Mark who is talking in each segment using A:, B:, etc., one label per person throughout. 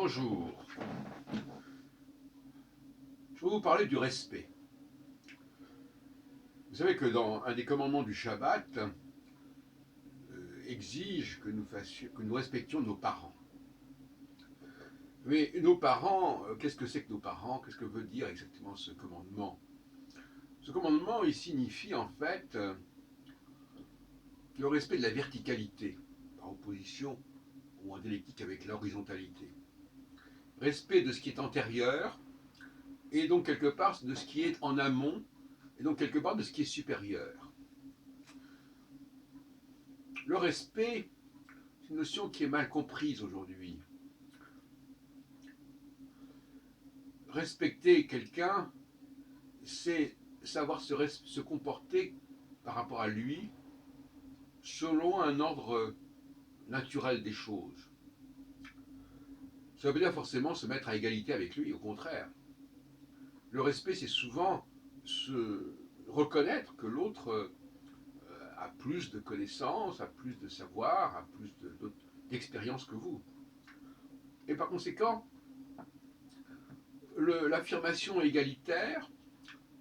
A: Bonjour. Je vais vous parler du respect. Vous savez que dans un des commandements du Shabbat exige que nous respections nos parents. Mais nos parents, qu'est-ce que c'est que nos parents? Qu'est-ce que veut dire exactement ce commandement? Ce commandement, il signifie en fait le respect de la verticalité, par opposition ou en dialectique avec l'horizontalité. Respect de ce qui est antérieur, et donc quelque part de ce qui est en amont, et donc quelque part de ce qui est supérieur. Le respect, c'est une notion qui est mal comprise aujourd'hui. Respecter quelqu'un, c'est savoir se comporter par rapport à lui selon un ordre naturel des choses. Ça veut dire forcément se mettre à égalité avec lui, au contraire. Le respect, c'est souvent se reconnaître que l'autre a plus de connaissances, a plus de savoir, a plus d'expérience que vous. Et par conséquent, l'affirmation égalitaire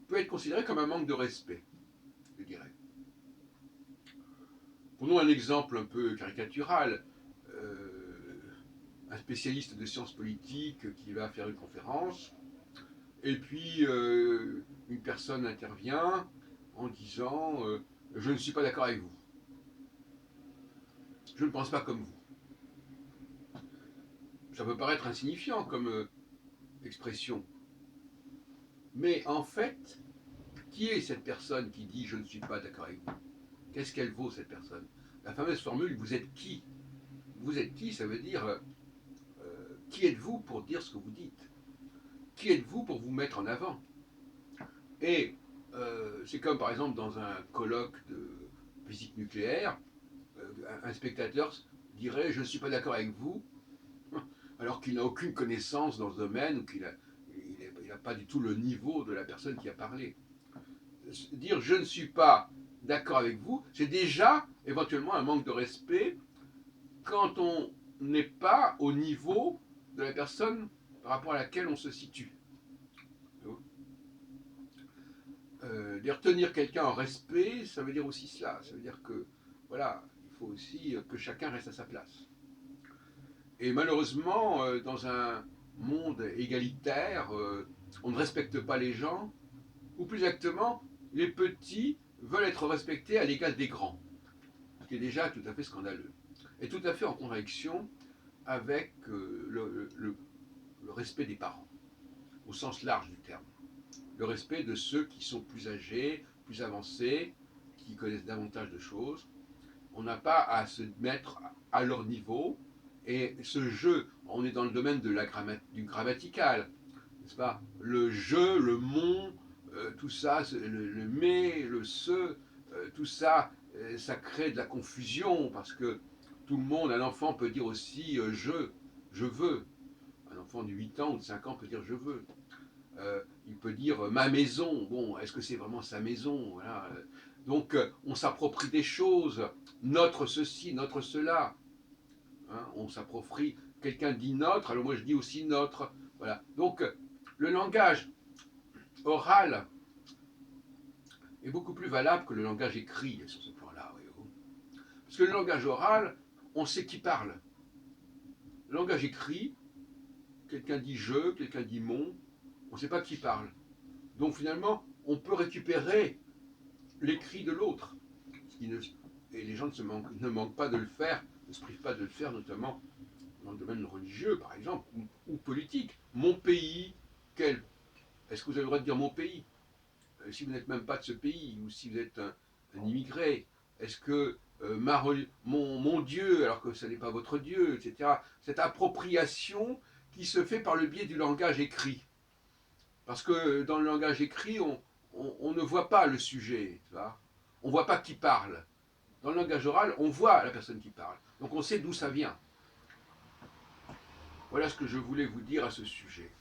A: peut être considérée comme un manque de respect, je dirais. Prenons un exemple un peu caricatural. Un spécialiste de sciences politiques qui va faire une conférence, et puis une personne intervient en disant je ne suis pas d'accord avec vous. Je ne pense pas comme vous. Ça peut paraître insignifiant comme expression. Mais en fait, qui est cette personne qui dit je ne suis pas d'accord avec vous? Qu'est-ce qu'elle vaut, cette personne? La fameuse formule vous êtes qui? Vous êtes qui, ça veut dire qui êtes-vous pour dire ce que vous dites? Qui êtes-vous pour vous mettre en avant? Et c'est comme par exemple dans un colloque de physique nucléaire, un spectateur dirait je ne suis pas d'accord avec vous, alors qu'il n'a aucune connaissance dans ce domaine ou qu'il n'a pas du tout le niveau de la personne qui a parlé. Dire je ne suis pas d'accord avec vous, c'est déjà éventuellement un manque de respect quand on n'est pas au niveau de la personne par rapport à laquelle on se situe. Dire tenir quelqu'un en respect, ça veut dire aussi cela. Ça veut dire que, voilà, il faut aussi que chacun reste à sa place. Et malheureusement, dans un monde égalitaire, on ne respecte pas les gens, ou plus exactement, les petits veulent être respectés à l'égal des grands, ce qui est déjà tout à fait scandaleux, et tout à fait en contradiction avec le respect des parents, au sens large du terme. Le respect de ceux qui sont plus âgés, plus avancés, qui connaissent davantage de choses. On n'a pas à se mettre à leur niveau. Et ce jeu, on est dans le domaine du grammatical, n'est-ce pas? Le je, le mon, tout ça, le mais, le ce, tout ça, ça crée de la confusion parce que tout le monde, un enfant peut dire aussi je veux. Un enfant de 8 ans ou de 5 ans peut dire je veux. Il peut dire ma maison. Bon, est-ce que c'est vraiment sa maison? Voilà. Donc, on s'approprie des choses, notre ceci, notre cela. Hein, on s'approprie. Quelqu'un dit notre, alors moi je dis aussi notre. Voilà. Donc, le langage oral est beaucoup plus valable que le langage écrit sur ce plan-là. Voyez-vous. Parce que le langage oral, on sait qui parle. Le langage écrit, quelqu'un dit je, quelqu'un dit mon, on ne sait pas qui parle. Donc finalement, on peut récupérer l'écrit de l'autre. Et les gens ne manquent pas de le faire, ne se privent pas de le faire, notamment dans le domaine religieux, par exemple, ou politique. Mon pays, quel? Est-ce que vous avez le droit de dire mon pays? Si vous n'êtes même pas de ce pays, ou si vous êtes un immigré, est-ce que mon Dieu, alors que ce n'est pas votre Dieu, etc. Cette appropriation qui se fait par le biais du langage écrit. Parce que dans le langage écrit, on ne voit pas le sujet, tu vois. On ne voit pas qui parle. Dans le langage oral, on voit la personne qui parle. Donc on sait d'où ça vient. Voilà ce que je voulais vous dire à ce sujet.